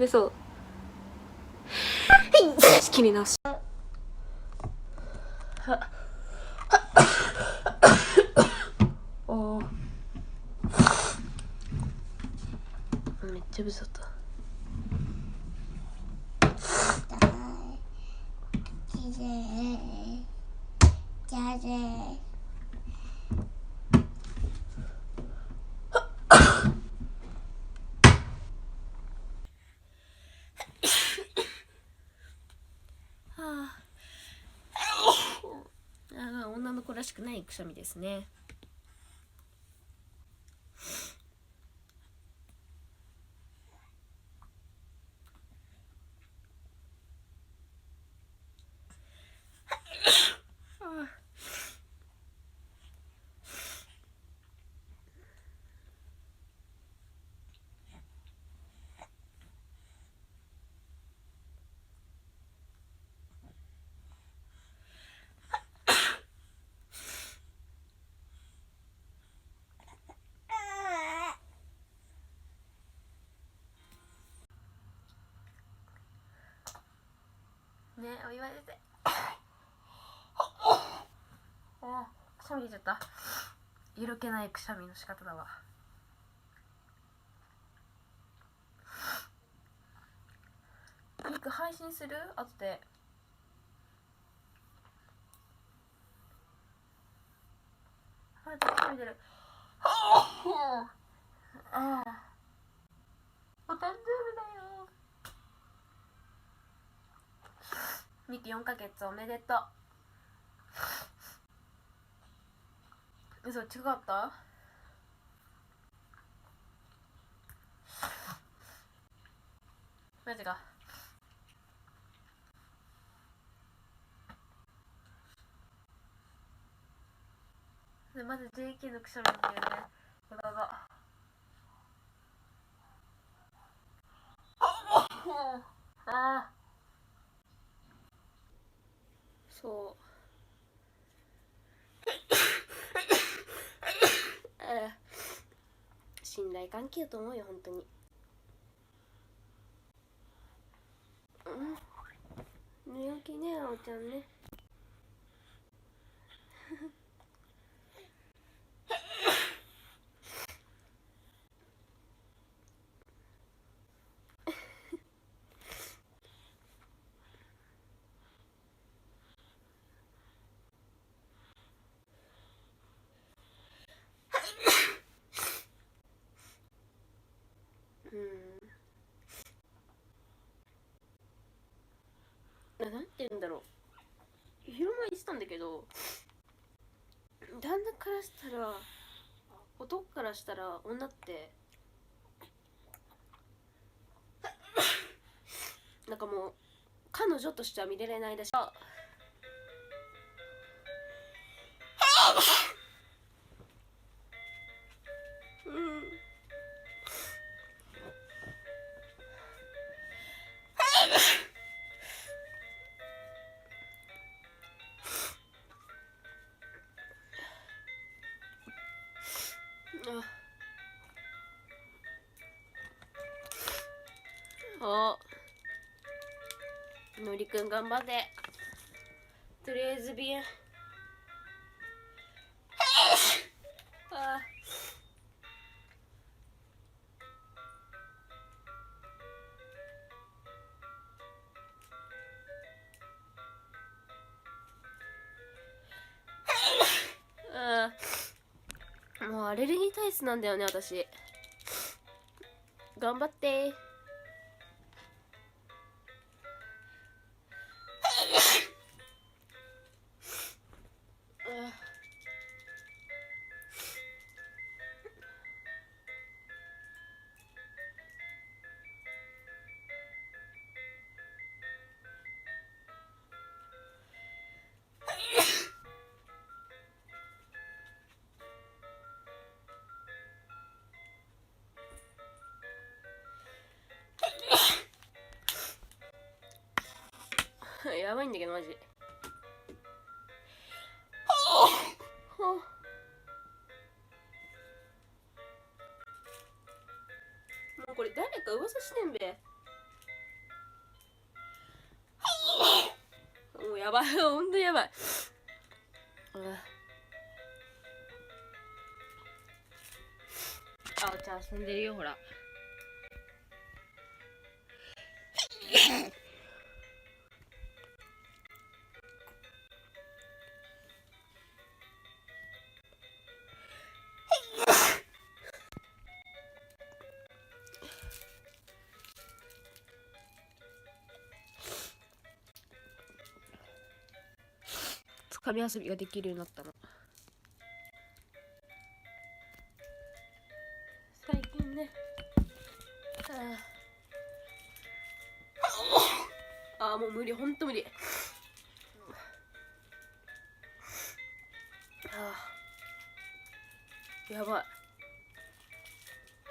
めそう。仕切り直し。おー、めっちゃぶさった。女の子らしくないくしゃみですね。ね、お祝い出て。くしゃみ出ちゃった。色気ないくしゃみの仕方だわ。リク配信する？後で。くしゃみ出る。お誕生日だよ。ミキ4ヶ月おめでとう。嘘、違った？マジか。でまず JK のくしゃみっていうね。どうぞ。そう。信頼関係だと思うよ、本当に。寝起きね、あおちゃんね。なんて言うんだろう。昼間言ってたんだけど、旦那からしたら、男からしたら女ってなんかもう彼女としては見れないだし。のりくん頑張って。とりあえずビン。もうアレルギー体質なんだよね、私。頑張って。やばいんだけどマジ。もうこれ誰か噂してんべ。やばいほんとやばい。あおちゃん遊んでるよほら。つかみ遊びができるようになったの最近ね。ああもう無理ほんと無理。やばい。